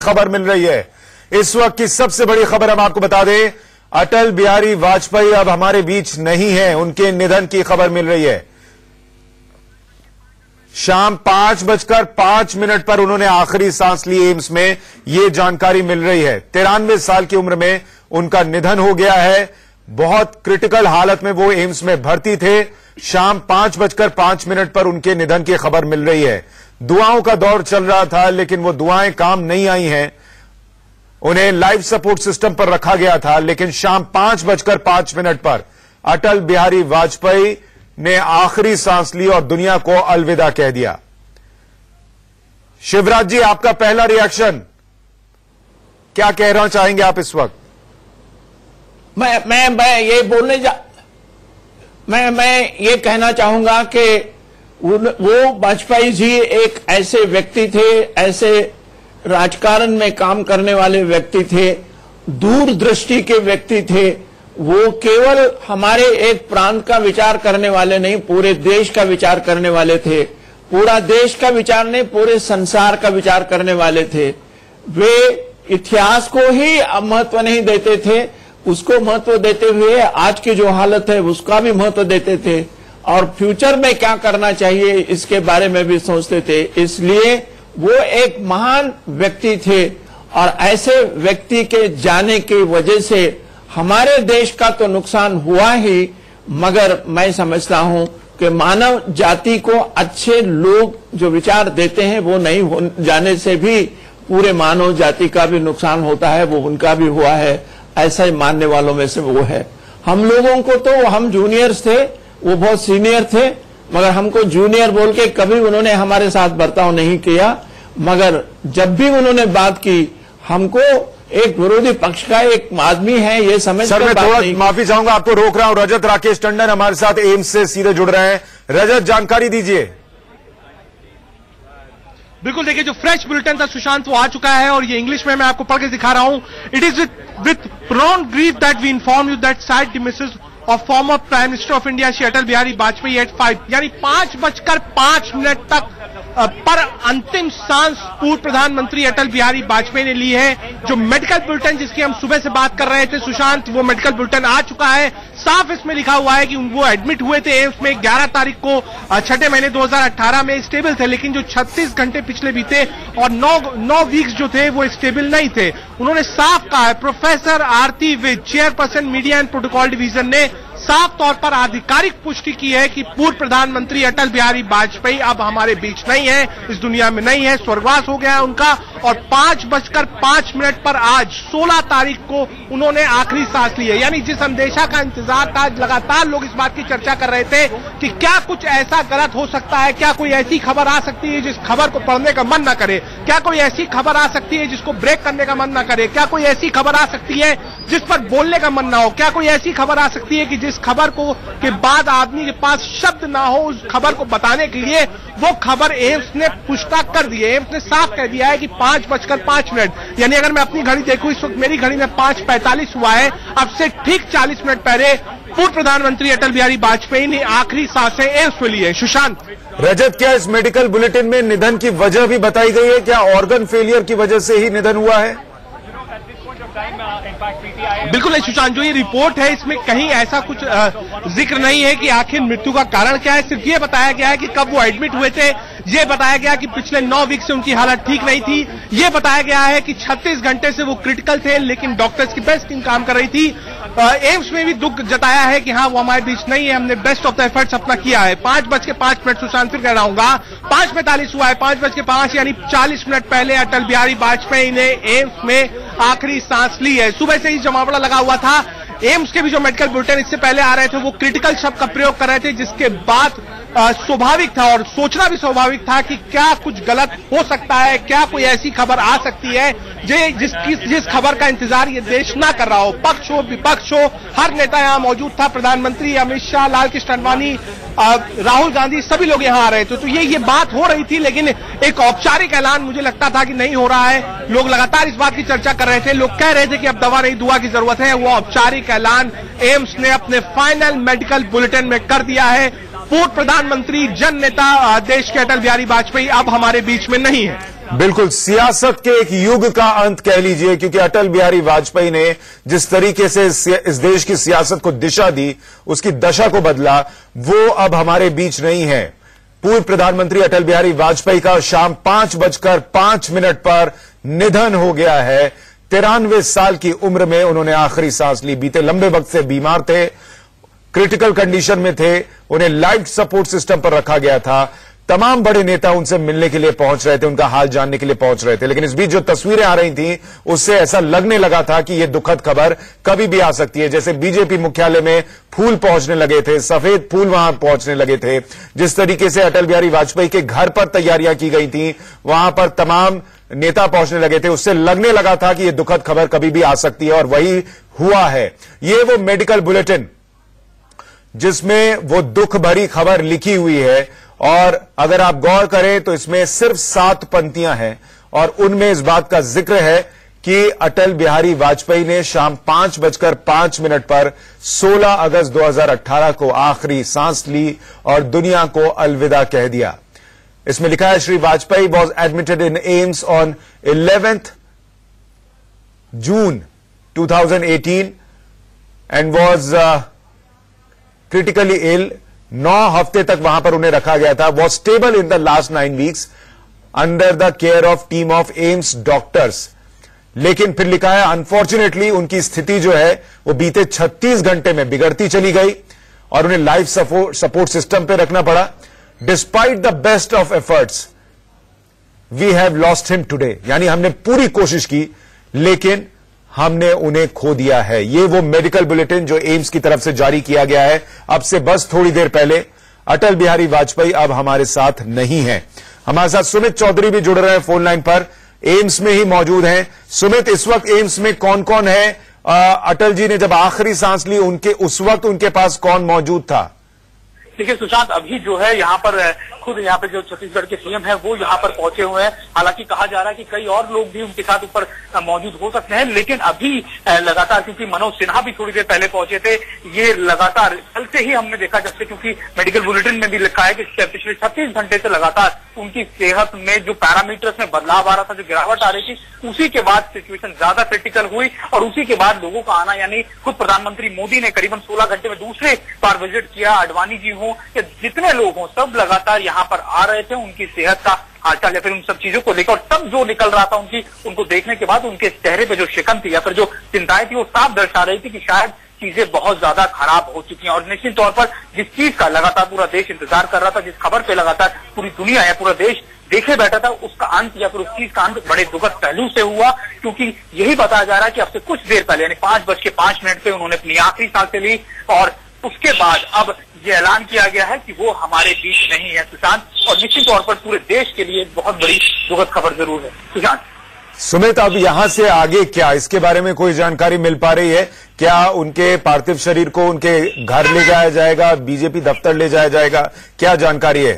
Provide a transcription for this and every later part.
खबर मिल रही है। इस वक्त की सबसे बड़ी खबर हम आपको बता दें, अटल बिहारी वाजपेयी अब हमारे बीच नहीं है, उनके निधन की खबर मिल रही है। शाम 5:05 पर उन्होंने आखिरी सांस ली एम्स में, यह जानकारी मिल रही है। 93 साल की उम्र में उनका निधन हो गया है। बहुत क्रिटिकल हालत में वो एम्स में भर्ती थे। शाम 5:05 पर उनके निधन की खबर मिल रही है। दुआओं का दौर चल रहा था, लेकिन वो दुआएं काम नहीं आई हैं। उन्हें लाइफ सपोर्ट सिस्टम पर रखा गया था, लेकिन शाम 5:05 पर अटल बिहारी वाजपेयी ने आखिरी सांस ली और दुनिया को अलविदा कह दिया। शिवराज जी, आपका पहला रिएक्शन क्या कहना चाहेंगे आप इस वक्त? मैं ये कहना चाहूंगा कि वो वाजपेयी जी एक ऐसे व्यक्ति थे, ऐसे राजकारण में काम करने वाले व्यक्ति थे, दूरदृष्टि के व्यक्ति थे। वो केवल हमारे एक प्रांत का विचार करने वाले नहीं, पूरे देश का विचार करने वाले थे। पूरा देश का विचार नहीं, पूरे संसार का विचार करने वाले थे। वे इतिहास को ही महत्व नहीं देते थे, उसको महत्व देते हुए आज की जो हालत है उसका भी महत्व देते थे, और फ्यूचर में क्या करना चाहिए इसके बारे में भी सोचते थे। इसलिए वो एक महान व्यक्ति थे, और ऐसे व्यक्ति के जाने की वजह से हमारे देश का तो नुकसान हुआ ही, मगर मैं समझता हूं कि मानव जाति को अच्छे लोग जो विचार देते हैं वो नहीं हो जाने से भी पूरे मानव जाति का भी नुकसान होता है। वो उनका भी हुआ है, ऐसा ही मानने वालों में से वो है। हम लोगों को तो, हम जूनियर्स थे, वो बहुत सीनियर थे, मगर हमको जूनियर बोल के कभी उन्होंने हमारे साथ बर्ताव नहीं किया। मगर जब भी उन्होंने बात की, हमको एक विरोधी पक्ष का एक आदमी है ये समझ सर, मैं थोड़ा माफी चाहूंगा, आपको रोक रहा हूं। रजत राकेश टंडन हमारे साथ एम्स से सीधे जुड़ रहे हैं। रजत, जानकारी दीजिए। बिल्कुल, देखिए, जो फ्रेश बुलेटिन था सुशांत वो आ चुका है, और ये इंग्लिश में मैं आपको पढ़ के दिखा रहा हूं। It is with profound grief that we inform you that sad demise of former Prime Minister of India Shri Atal Bihari Vajpayee at 5 यानी 5:05 तक पर अंतिम सांस पूर्व प्रधानमंत्री अटल बिहारी वाजपेयी ने ली है। जो मेडिकल बुलेटिन जिसकी हम सुबह से बात कर रहे थे सुशांत, वो मेडिकल बुलेटिन आ चुका है। साफ इसमें लिखा हुआ है कि वो एडमिट हुए थे एम्स में 11 तारीख को 6 महीने 2018 में। स्टेबल थे, लेकिन जो 36 घंटे पिछले बीते और 9 वीक्स जो थे वो स्टेबल नहीं थे। उन्होंने साफ कहा है, professor Aarti Vij, chairperson media and protocol division ने साफ तौर पर आधिकारिक पुष्टि की है कि पूर्व प्रधानमंत्री अटल बिहारी वाजपेयी अब हमारे बीच नहीं है, इस दुनिया में नहीं है, स्वर्गवास हो गया है उनका। और 5:05 पर आज 16 तारीख को उन्होंने आखिरी सांस ली है। यानी जिस अंदेशा का इंतजार था, लगातार लोग इस बात की चर्चा कर रहे थे कि क्या कुछ ऐसा गलत हो सकता है, क्या कोई ऐसी खबर आ सकती है जिस खबर को पढ़ने का मन न करे, क्या कोई ऐसी खबर आ सकती है जिसको ब्रेक करने का मन न करे, क्या कोई ऐसी खबर आ सकती है जिस पर बोलने का मन ना हो, क्या कोई ऐसी खबर आ सकती है कि जिस खबर को के बाद आदमी के पास शब्द ना हो उस खबर को बताने के लिए। वो खबर एम्स ने पुष्टा कर दी है। एम्स ने साफ कह दिया है कि 5:05, यानी अगर मैं अपनी घड़ी देखूं इस वक्त मेरी घड़ी में 5:45 हुआ है। अब से ठीक 40 मिनट पहले पूर्व प्रधानमंत्री अटल बिहारी वाजपेयी ने आखिरी सांसें एम्स में ली है। सुशांत। रजत, क्या इस मेडिकल बुलेटिन में निधन की वजह भी बताई गई है? क्या ऑर्गन फेलियर की वजह से ही निधन हुआ है? बिल्कुल नहीं सुशांत, जो ये रिपोर्ट है इसमें कहीं ऐसा कुछ जिक्र नहीं है कि आखिर मृत्यु का कारण क्या है। सिर्फ ये बताया गया है कि कब वो एडमिट हुए थे, ये बताया गया कि पिछले 9 वीक से उनकी हालत ठीक नहीं थी, ये बताया गया है कि 36 घंटे से वो क्रिटिकल थे, लेकिन डॉक्टर्स की बेस्ट टीम काम कर रही थी। एम्स में भी दुख जताया है कि हाँ वो हमारे बीच नहीं है, हमने बेस्ट ऑफ द एफर्ट्स अपना किया है। 5:05 सुशांत, फिर कह रहा हूँ 5:45 हुआ है, 5:05 यानी 40 मिनट पहले अटल बिहारी वाजपेयी ने एम्स में आखिरी सांस ली है। सुबह से ही जमावड़ा लगा हुआ था। एम्स के भी जो मेडिकल बुलेटिन इससे पहले आ रहे थे वो क्रिटिकल शब्द का प्रयोग कर रहे थे, जिसके बाद स्वाभाविक था और सोचना भी स्वाभाविक था कि क्या कुछ गलत हो सकता है, क्या कोई ऐसी खबर आ सकती है जिस खबर का इंतजार ये देश ना कर रहा हो। पक्ष हो विपक्ष हो, हर नेता यहाँ मौजूद था। प्रधानमंत्री अमित शाह, लाल कृष्ण आडवाणी, राहुल गांधी, सभी लोग यहाँ आ रहे थे। तो ये बात हो रही थी, लेकिन एक औपचारिक ऐलान मुझे लगता था कि नहीं हो रहा है। लोग लगातार इस बात की चर्चा कर रहे थे, लोग कह रहे थे कि अब दवा नहीं दुआ की जरूरत है। वो औपचारिक ऐलान एम्स ने अपने फाइनल मेडिकल बुलेटिन में कर दिया है। पूर्व प्रधानमंत्री, जन नेता देश के अटल बिहारी वाजपेयी अब हमारे बीच में नहीं है। बिल्कुल, सियासत के एक युग का अंत कह लीजिए, क्योंकि अटल बिहारी वाजपेयी ने जिस तरीके से इस देश की सियासत को दिशा दी, उसकी दशा को बदला, वो अब हमारे बीच नहीं है। पूर्व प्रधानमंत्री अटल बिहारी वाजपेयी का शाम 5:05 पर निधन हो गया है। 93 साल की उम्र में उन्होंने आखिरी सांस ली। बीते लंबे वक्त से बीमार थे, क्रिटिकल कंडीशन में थे, उन्हें लाइफ सपोर्ट सिस्टम पर रखा गया था। तमाम बड़े नेता उनसे मिलने के लिए पहुंच रहे थे, उनका हाल जानने के लिए पहुंच रहे थे, लेकिन इस बीच जो तस्वीरें आ रही थी उससे ऐसा लगने लगा था कि यह दुखद खबर कभी भी आ सकती है। जैसे बीजेपी मुख्यालय में फूल पहुंचने लगे थे, सफेद फूल वहां पहुंचने लगे थे, जिस तरीके से अटल बिहारी वाजपेयी के घर पर तैयारियां की गई थी, वहां पर तमाम नेता पहुंचने लगे थे, उससे लगने लगा था कि यह दुखद खबर कभी भी आ सकती है, और वही हुआ है। ये वो मेडिकल बुलेटिन जिसमें वो दुख भरी खबर लिखी हुई है, और अगर आप गौर करें तो इसमें सिर्फ 7 पंक्तियां हैं, और उनमें इस बात का जिक्र है कि अटल बिहारी वाजपेयी ने शाम 5:05 पर 16 अगस्त 2018 को आखिरी सांस ली और दुनिया को अलविदा कह दिया। इसमें लिखा है, Shri Vajpayee was admitted in AIIMS on 11th June 2018 and was critically ill. 9 हफ्ते तक वहां पर उन्हें रखा गया था। Was stable in the last 9 weeks under the care of team of AIIMS doctors. लेकिन फिर लिखा है, अनफॉर्चुनेटली उनकी स्थिति जो है वो बीते 36 घंटे में बिगड़ती चली गई और उन्हें लाइफ सपोर्ट सिस्टम पे रखना पड़ा। Despite the best of efforts we have lost him today, यानी हमने पूरी कोशिश की लेकिन हमने उन्हें खो दिया है। ये वो मेडिकल बुलेटिन जो एम्स की तरफ से जारी किया गया है अब से बस थोड़ी देर पहले। अटल बिहारी वाजपेयी अब हमारे साथ नहीं है। हमारे साथ सुमित चौधरी भी जुड़ रहे हैं फोन लाइन पर, एम्स में ही मौजूद हैं। सुमित, इस वक्त एम्स में कौन कौन है? अटल जी ने जब आखिरी सांस ली उस वक्त उनके पास कौन मौजूद था? देखिए सुशांत, अभी जो है यहाँ पर खुद यहाँ पे जो छत्तीसगढ़ के सीएम है वो यहाँ पर पहुंचे हुए हैं। हालांकि कहा जा रहा है कि कई और लोग भी उनके साथ ऊपर मौजूद हो सकते हैं, लेकिन अभी लगातार, क्योंकि मनोज सिन्हा भी थोड़ी देर पहले पहुंचे थे, ये लगातार कल से ही हमने देखा, जब से क्योंकि मेडिकल बुलेटिन में भी लिखा है कि पिछले 36 घंटे से लगातार उनकी सेहत में जो पैरामीटर्स में बदलाव आ रहा था, जो गिरावट आ रही थी, उसी के बाद सिचुएशन ज्यादा क्रिटिकल हुई और उसी के बाद लोगों का आना, यानी खुद प्रधानमंत्री मोदी ने करीबन 16 घंटे में दूसरे बार विजिट किया। आडवाणी जी हो या जितने लोग हों, सब लगातार यहाँ पर आ रहे थे उनकी सेहत का हालचाल या फिर उन सब चीजों को लेकर, और तब जो निकल रहा था उनको देखने के बाद उनके चेहरे पे जो शिकन थी या फिर जो चिंताएं थी वो साफ दर्शा रही थी कि शायद चीजें बहुत ज्यादा खराब हो चुकी हैं। और निश्चित तौर पर जिस चीज का लगातार पूरा देश इंतजार कर रहा था, जिस खबर पे लगातार पूरी दुनिया या पूरा देश देखे बैठा था, उसका अंत या फिर उस चीज का अंत बड़े दुखद पहलू से हुआ, क्योंकि यही बताया जा रहा है कि अब से कुछ देर पहले यानी 5:05 पे उन्होंने अपनी आखिरी सांसें ली और उसके बाद अब ये ऐलान किया गया है कि वो हमारे बीच नहीं है सुशांत। और निश्चित तौर पर पूरे देश के लिए बहुत बड़ी दुखद खबर जरूर है सुशांत। सुमित, अब यहां से आगे क्या, इसके बारे में कोई जानकारी मिल पा रही है क्या? उनके पार्थिव शरीर को उनके घर ले जाया जाएगा, बीजेपी दफ्तर ले जाया जाएगा, क्या जानकारी है?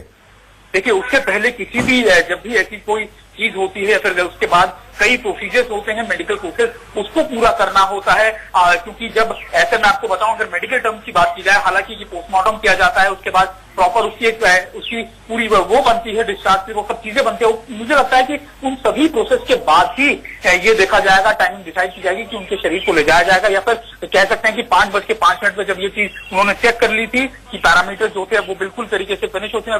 देखिए, उससे पहले किसी भी जब भी ऐसी कोई चीज होती है फिर उसके बाद कई प्रोसीजर्स होते हैं, मेडिकल प्रोसेस, उसको पूरा करना होता है। क्योंकि जब ऐसे मैं आपको बताऊं, अगर मेडिकल टर्म की बात की जाए, हालांकि ये पोस्टमार्टम किया जाता है, उसके बाद प्रॉपर उसकी पूरी वो बनती है, डिस्चार्ज वो सब चीजें बनती है। मुझे लगता है कि उन सभी प्रोसेस के बाद ही ये देखा जाएगा, टाइमिंग डिसाइड की जाएगी कि उनके शरीर को ले जाया जाएगा, या फिर कह सकते हैं कि 5:05 पे जब ये चीज उन्होंने चेक कर ली थी कि पैरामीटर्स होते हैं वो बिल्कुल तरीके से फिनिश होते हैं,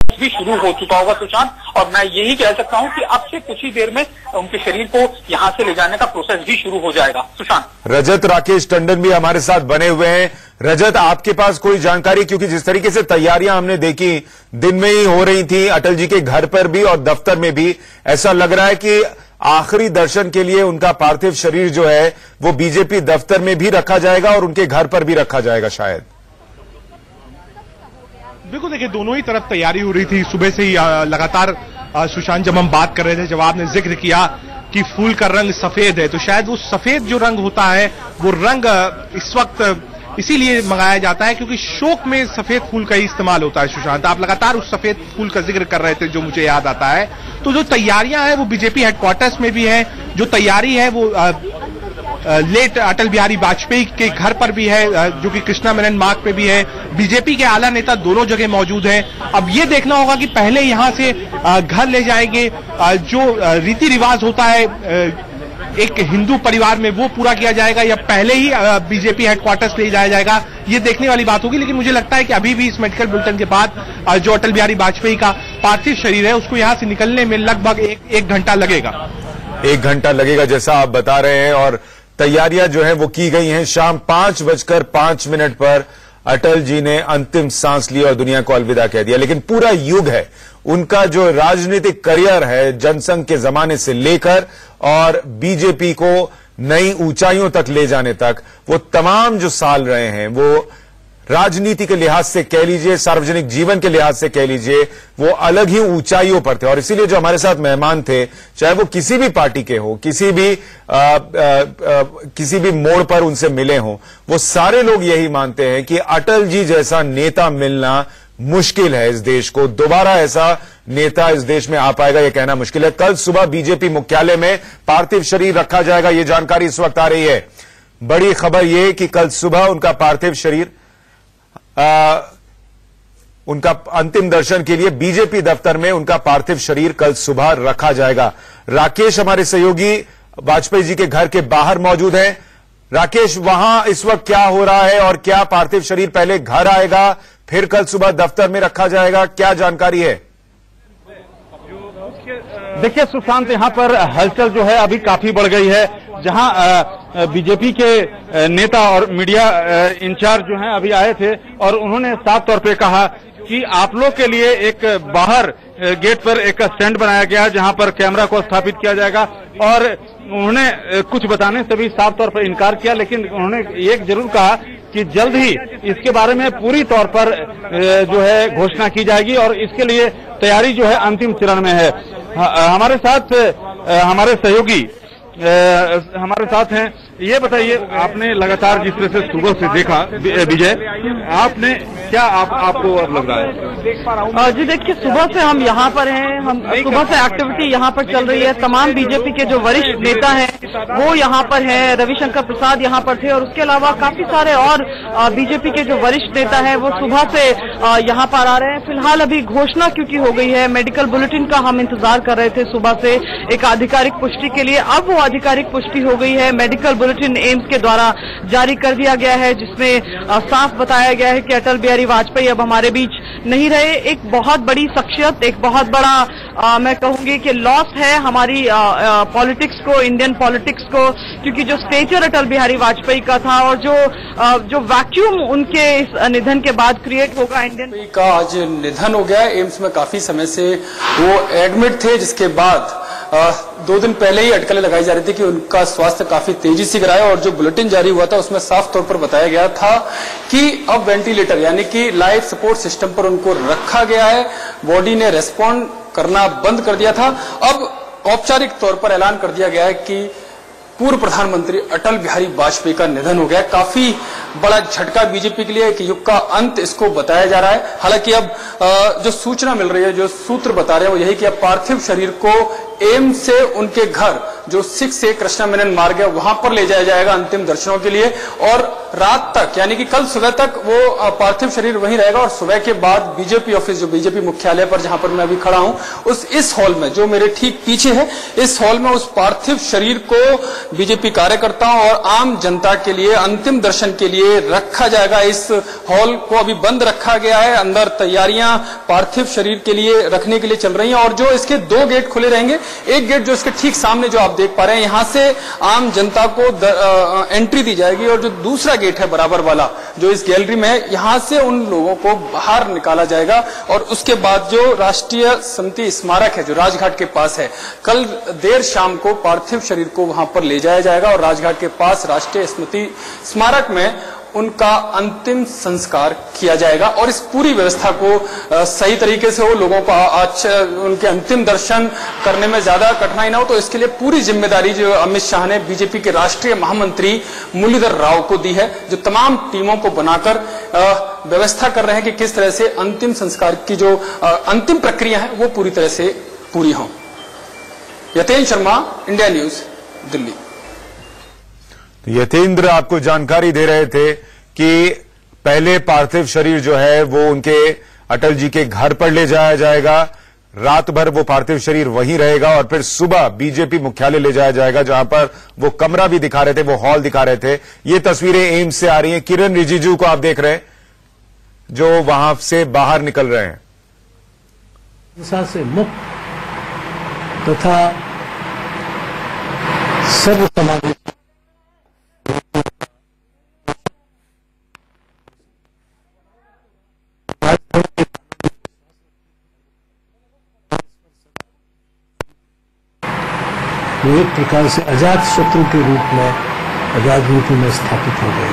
भी शुरू हो चुका होगा सुशांत। और मैं यही कह सकता हूं कि अब से कुछ ही देर में उनके शरीर को यहां से ले जाने का प्रोसेस भी शुरू हो जाएगा सुशांत। रजत राकेश टंडन भी हमारे साथ बने हुए हैं। रजत, आपके पास कोई जानकारी, क्योंकि जिस तरीके से तैयारियां हमने देखी दिन में ही हो रही थी अटल जी के घर पर भी और दफ्तर में भी, ऐसा लग रहा है कि आखिरी दर्शन के लिए उनका पार्थिव शरीर जो है वो बीजेपी दफ्तर में भी रखा जाएगा और उनके घर पर भी रखा जाएगा शायद। बिल्कुल, देखिए दोनों ही तरफ तैयारी हो रही थी सुबह से ही लगातार। सुशांत, जब हम बात कर रहे थे, जब आपने जिक्र किया कि फूल का रंग सफेद है, तो शायद वो सफेद जो रंग होता है वो रंग इस वक्त इसीलिए मंगाया जाता है क्योंकि शोक में सफेद फूल का ही इस्तेमाल होता है। सुशांत, आप लगातार उस सफेद फूल का जिक्र कर रहे थे जो मुझे याद आता है। तो जो तैयारियां हैं वो बीजेपी हेडक्वार्टर्स में भी हैं, जो तैयारी है वो लेट अटल बिहारी वाजपेयी के घर पर भी है, जो कि कृष्णा मेनन मार्ग पे भी है। बीजेपी के आला नेता दोनों जगह मौजूद हैं। अब ये देखना होगा कि पहले यहां से घर ले जाएंगे, जो रीति रिवाज होता है एक हिंदू परिवार में वो पूरा किया जाएगा, या पहले ही बीजेपी हेडक्वार्टर्स ले जाया जाएगा, ये देखने वाली बात होगी। लेकिन मुझे लगता है कि अभी भी इस मेडिकल बुलेटिन के बाद जो अटल बिहारी वाजपेयी का पार्थिव शरीर है उसको यहां से निकलने में लगभग एक घंटा लगेगा। 1 घंटा लगेगा जैसा आप बता रहे हैं, और तैयारियां जो है वो की गई हैं। शाम 5:05 पर अटल जी ने अंतिम सांस ली और दुनिया को अलविदा कह दिया। लेकिन पूरा युग है उनका जो राजनीतिक करियर है, जनसंघ के जमाने से लेकर और बीजेपी को नई ऊंचाइयों तक ले जाने तक, वो तमाम जो साल रहे हैं वो राजनीति के लिहाज से कह लीजिए, सार्वजनिक जीवन के लिहाज से कह लीजिए, वो अलग ही ऊंचाइयों पर थे। और इसीलिए जो हमारे साथ मेहमान थे, चाहे वो किसी भी पार्टी के हो, किसी भी मोड़ पर उनसे मिले हों, वो सारे लोग यही मानते हैं कि अटल जी जैसा नेता मिलना मुश्किल है। इस देश को दोबारा ऐसा नेता इस देश में आ पाएगा यह कहना मुश्किल है। कल सुबह बीजेपी मुख्यालय में पार्थिव शरीर रखा जाएगा, यह जानकारी इस वक्त आ रही है। बड़ी खबर यह कि कल सुबह उनका पार्थिव शरीर उनका अंतिम दर्शन के लिए बीजेपी दफ्तर में उनका पार्थिव शरीर कल सुबह रखा जाएगा। राकेश हमारे सहयोगी वाजपेयी जी के घर के बाहर मौजूद हैं। राकेश, वहां इस वक्त क्या हो रहा है और क्या पार्थिव शरीर पहले घर आएगा फिर कल सुबह दफ्तर में रखा जाएगा, क्या जानकारी है? देखिए सुशांत, यहाँ पर हलचल जो है अभी काफी बढ़ गई है। जहां बीजेपी के नेता और मीडिया इंचार्ज जो हैं अभी आए थे और उन्होंने साफ तौर पे कहा कि आप लोग के लिए एक बाहर गेट पर एक स्टैंड बनाया गया जहां पर कैमरा को स्थापित किया जाएगा। और उन्होंने कुछ बताने से भी साफ तौर पर इनकार किया, लेकिन उन्होंने एक जरूर कहा कि जल्द ही इसके बारे में पूरी तौर पर जो है घोषणा की जाएगी और इसके लिए तैयारी जो है अंतिम चरण में है। हमारे साथ हमारे सहयोगी हमारे साथ हैं। ये बताइए, आपने लगातार जिस तरह से सुबह से देखा विजय, आपने क्या आपको अब लग रहा है? जी देखिए, सुबह से हम यहाँ पर हैं, हम सुबह से एक्टिविटी यहाँ पर चल रही है। तमाम बीजेपी के जो वरिष्ठ नेता हैं वो यहाँ पर हैं, रविशंकर प्रसाद यहाँ पर थे और उसके अलावा काफी सारे और बीजेपी के जो वरिष्ठ नेता हैं वो सुबह से यहाँ पर आ रहे हैं। फिलहाल अभी घोषणा क्योंकि हो गई है, मेडिकल बुलेटिन का हम इंतजार कर रहे थे सुबह से एक आधिकारिक पुष्टि के लिए। अब वो आधिकारिक पुष्टि हो गई है, मेडिकल बुलेटिन एम्स के द्वारा जारी कर दिया गया है, जिसमें साफ बताया गया है कि अटल बिहारी वाजपेयी अब हमारे बीच नहीं रहे। एक बहुत बड़ी शख्सियत, एक बहुत बड़ा मैं कहूंगी कि लॉस है हमारी पॉलिटिक्स को, इंडियन पॉलिटिक्स को, क्योंकि जो स्टेचर अटल बिहारी वाजपेयी का था और जो वैक्यूम उनके इस निधन के बाद क्रिएट होगा इंडियन का, आज निधन हो गया। एम्स में काफी समय से वो एडमिट थे, जिसके बाद 2 दिन पहले ही अटकलें लगाई जा रही थी कि उनका स्वास्थ्य काफी तेजी से गिरा है। और जो बुलेटिन जारी हुआ था उसमें साफ तौर पर बताया गया था कि अब वेंटिलेटर यानी कि लाइफ सपोर्ट सिस्टम पर उनको रखा गया है। बॉडी ने रेस्पॉन्ड करना बंद कर दिया था। अब औपचारिक तौर पर ऐलान कर दिया गया है कि पूर्व प्रधानमंत्री अटल बिहारी वाजपेयी का निधन हो गया। काफी बड़ा झटका बीजेपी के लिए, एक युग का अंत इसको बताया जा रहा है। हालांकि अब जो सूचना मिल रही है, जो सूत्र बता रहे हैं वो यही कि अब पार्थिव शरीर को एम्स से उनके घर जो 6 कृष्णा मेनन मार्ग है वहां पर ले जाया जाएगा अंतिम दर्शनों के लिए। और रात तक यानी कि कल सुबह तक वो पार्थिव शरीर वहीं रहेगा और सुबह के बाद बीजेपी ऑफिस, जो बीजेपी मुख्यालय पर जहां पर मैं अभी खड़ा हूं, इस हॉल में जो मेरे ठीक पीछे है, इस हॉल में उस पार्थिव शरीर को बीजेपी कार्यकर्ताओं और आम जनता के लिए अंतिम दर्शन के लिए रखा जाएगा। इस हॉल को अभी बंद रखा गया है, अंदर तैयारियां पार्थिव शरीर के लिए रखने के लिए चल रही हैं। और जो इसके 2 गेट खुले रहेंगे, एक गेट जो इसके ठीक सामने जो आप देख पा रहे हैं, यहां से आम जनता को एंट्री दी जाएगी और जो दूसरा गेट है बराबर वाला जो इस गैलरी में है, यहां से उन लोगों को बाहर निकाला जाएगा। और उसके बाद जो राष्ट्रीय स्मृति स्मारक है जो राजघाट के पास है, कल देर शाम को पार्थिव शरीर को वहां पर ले जाया जाएगा और राजघाट के पास राष्ट्रीय स्मृति स्मारक में उनका अंतिम संस्कार किया जाएगा। और इस पूरी व्यवस्था को सही तरीके से हो, लोगों को उनके अंतिम दर्शन करने में ज्यादा कठिनाई ना हो, तो इसके लिए पूरी जिम्मेदारी जो अमित शाह ने बीजेपी के राष्ट्रीय महामंत्री मुरलीधर राव को दी है, जो तमाम टीमों को बनाकर व्यवस्था कर रहे हैं कि किस तरह से अंतिम संस्कार की जो अंतिम प्रक्रिया है वो पूरी तरह से पूरी हो। यतेन शर्मा, इंडिया न्यूज, दिल्ली। यतेंद्र आपको जानकारी दे रहे थे कि पहले पार्थिव शरीर जो है वो उनके अटल जी के घर पर ले जाया जाएगा, रात भर वो पार्थिव शरीर वहीं रहेगा और फिर सुबह बीजेपी मुख्यालय ले जाया जाएगा, जहां पर वो कमरा भी दिखा रहे थे, वो हॉल दिखा रहे थे। ये तस्वीरें एम्स से आ रही हैं। किरण रिजिजू को आप देख रहे हैं जो वहां से बाहर निकल रहे हैं। से मुक्त तथा सर्व समावेशी वो एक प्रकार से अजात शत्रु के रूप में राजनीति में स्थापित हो गए।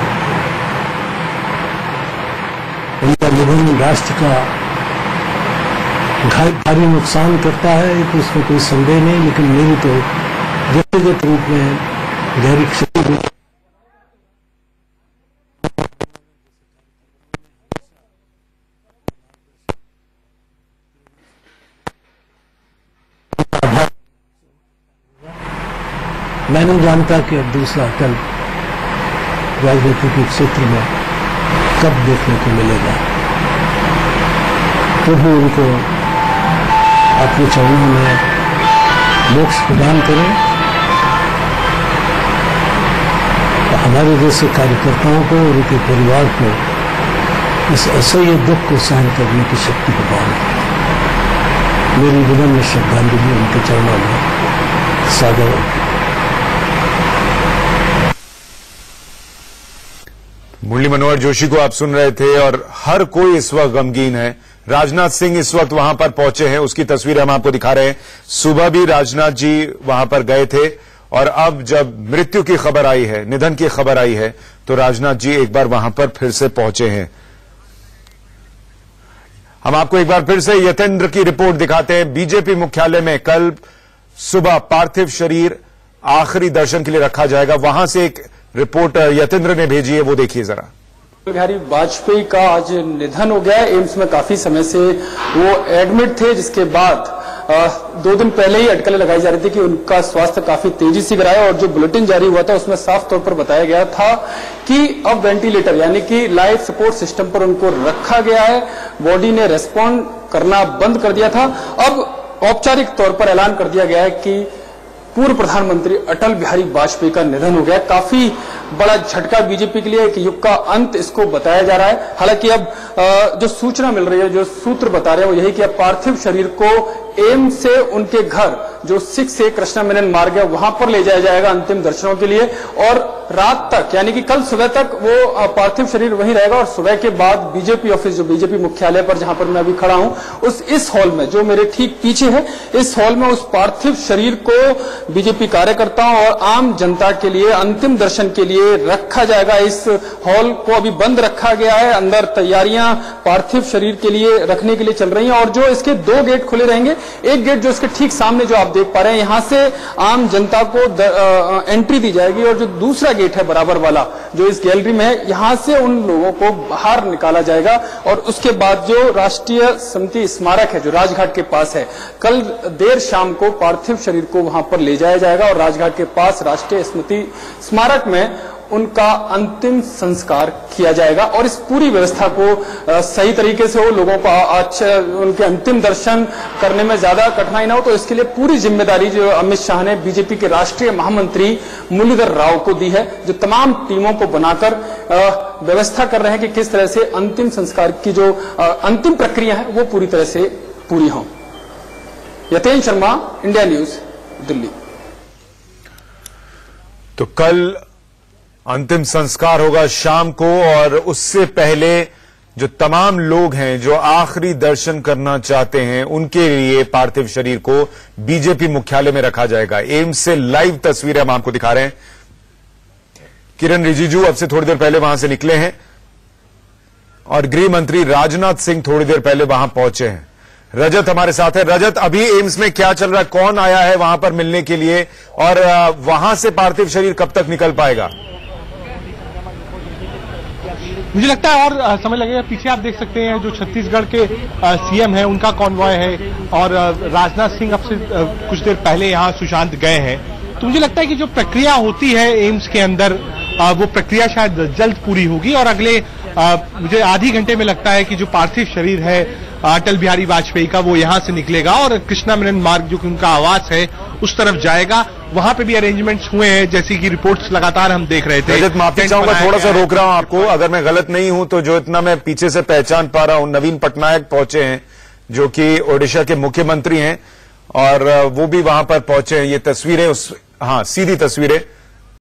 उनका निधन राष्ट्र का भारी नुकसान करता है, तो उसमें कोई संदेह नहीं, लेकिन मेरी तो व्यक्तिगत रूप में गहरी क्षति हुई। मैं नहीं जानता कि अब दूसरा अटल राजनीति के क्षेत्र में कब देखने को मिलेगा। प्रभु उनको अपने चरणों में मोक्ष प्रदान करें। हमारे जैसे कार्यकर्ताओं को और उनके परिवार को इस असह्य दुख को सहन करने की शक्ति प्रदान करें। मेरी विनम्र श्रद्धांजलि उनके चरणों में सादर। मुरली मनोहर जोशी को आप सुन रहे थे और हर कोई इस वक्त गमगीन है। राजनाथ सिंह इस वक्त वहां पर पहुंचे हैं, उसकी तस्वीर हम आपको दिखा रहे हैं। सुबह भी राजनाथ जी वहां पर गए थे और अब जब मृत्यु की खबर आई है, निधन की खबर आई है, तो राजनाथ जी एक बार वहां पर फिर से पहुंचे हैं। हम आपको एक बार फिर से यतेंद्र की रिपोर्ट दिखाते हैं। बीजेपी मुख्यालय में कल सुबह पार्थिव शरीर आखिरी दर्शन के लिए रखा जाएगा। वहां से एक रिपोर्ट यतेंद्र ने भेजी है, वो देखिए जरा। अटल बिहारी वाजपेयी का आज निधन हो गया। एम्स में काफी समय से वो एडमिट थे, जिसके बाद 2 दिन पहले ही अटकलें लगाई जा रही थी कि उनका स्वास्थ्य काफी तेजी से गिरा है। और जो बुलेटिन जारी हुआ था उसमें साफ तौर पर बताया गया था कि अब वेंटिलेटर यानी कि लाइफ सपोर्ट सिस्टम पर उनको रखा गया है। बॉडी ने रेस्पॉन्ड करना बंद कर दिया था। अब औपचारिक तौर पर ऐलान कर दिया गया है कि पूर्व प्रधानमंत्री अटल बिहारी वाजपेयी का निधन हो गया। काफी बड़ा झटका बीजेपी के लिए, एक युग का अंत इसको बताया जा रहा है। हालांकि अब जो सूचना मिल रही है, जो सूत्र बता रहे हैं वो यही कि अब पार्थिव शरीर को एम्स से उनके घर जो 6A कृष्णा मेनन मार्ग है वहां पर ले जाया जाएगा अंतिम दर्शनों के लिए। और रात तक यानी कि कल सुबह तक वो पार्थिव शरीर वहीं रहेगा और सुबह के बाद बीजेपी ऑफिस, जो बीजेपी मुख्यालय पर जहां पर मैं अभी खड़ा हूं, इस हॉल में जो मेरे ठीक पीछे है, इस हॉल में उस पार्थिव शरीर को बीजेपी कार्यकर्ताओं और आम जनता के लिए अंतिम दर्शन के लिए रखा जाएगा। इस हॉल को अभी बंद रखा गया है। अंदर तैयारियां पार्थिव शरीर के लिए रखने के लिए चल रही हैं और जो इसके 2 गेट खुले रहेंगे। एक गेट जो इसके ठीक सामने जो आप देख पा रहे हैं, यहां से आम जनता को एंट्री दी जाएगी और जो दूसरा गेट है बराबर वाला जो इस गैलरी में है, यहां से उन लोगों को बाहर निकाला जाएगा। और उसके बाद जो राष्ट्रीय स्मृति स्मारक है जो राजघाट के पास है, कल देर शाम को पार्थिव शरीर को वहां पर ले जाया जाएगा और राजघाट के पास राष्ट्रीय स्मृति स्मारक में उनका अंतिम संस्कार किया जाएगा। और इस पूरी व्यवस्था को सही तरीके से हो, लोगों को अच्छे उनके अंतिम दर्शन करने में ज्यादा कठिनाई ना हो, तो इसके लिए पूरी जिम्मेदारी जो अमित शाह ने बीजेपी के राष्ट्रीय महामंत्री मुरलीधर राव को दी है, जो तमाम टीमों को बनाकर व्यवस्था कर रहे हैं कि किस तरह से अंतिम संस्कार की जो अंतिम प्रक्रिया है वो पूरी तरह से पूरी हो। Yatendra Sharma, India news, Delhi. तो कल अंतिम संस्कार होगा शाम को और उससे पहले जो तमाम लोग हैं जो आखिरी दर्शन करना चाहते हैं उनके लिए पार्थिव शरीर को बीजेपी मुख्यालय में रखा जाएगा। एम्स से लाइव तस्वीरें हम आपको दिखा रहे हैं। किरण रिजिजू अब से थोड़ी देर पहले वहां से निकले हैं और गृह मंत्री राजनाथ सिंह थोड़ी देर पहले वहां पहुंचे हैं। रजत हमारे साथ है। रजत, अभी एम्स में क्या चल रहा है? कौन आया है वहां पर मिलने के लिए और वहां से पार्थिव शरीर कब तक निकल पाएगा? मुझे लगता है और समय लगेगा। पीछे आप देख सकते हैं जो छत्तीसगढ़ के सीएम है उनका कॉन्वॉय है और राजनाथ सिंह अब से कुछ देर पहले यहां सुशांत गए हैं। तो मुझे लगता है कि जो प्रक्रिया होती है एम्स के अंदर वो प्रक्रिया शायद जल्द पूरी होगी और अगले मुझे आधी घंटे में लगता है कि जो पार्थिव शरीर है अटल बिहारी वाजपेयी का वो यहां से निकलेगा और कृष्णा मेनन मार्ग जो कि उनका आवास है उस तरफ जाएगा। वहां पे भी अरेंजमेंट्स हुए हैं, जैसे कि रिपोर्ट्स लगातार हम देख रहे थे। रजत, माफी चाहूंगा, थोड़ा सा रोक रहा हूं आपको, अगर मैं गलत नहीं हूं तो जो इतना मैं पीछे से पहचान पा रहा हूं, नवीन पटनायक पहुंचे हैं जो कि ओडिशा के मुख्यमंत्री हैं और वो भी वहां पर पहुंचे हैं। ये तस्वीरें हाँ, सीधी तस्वीरें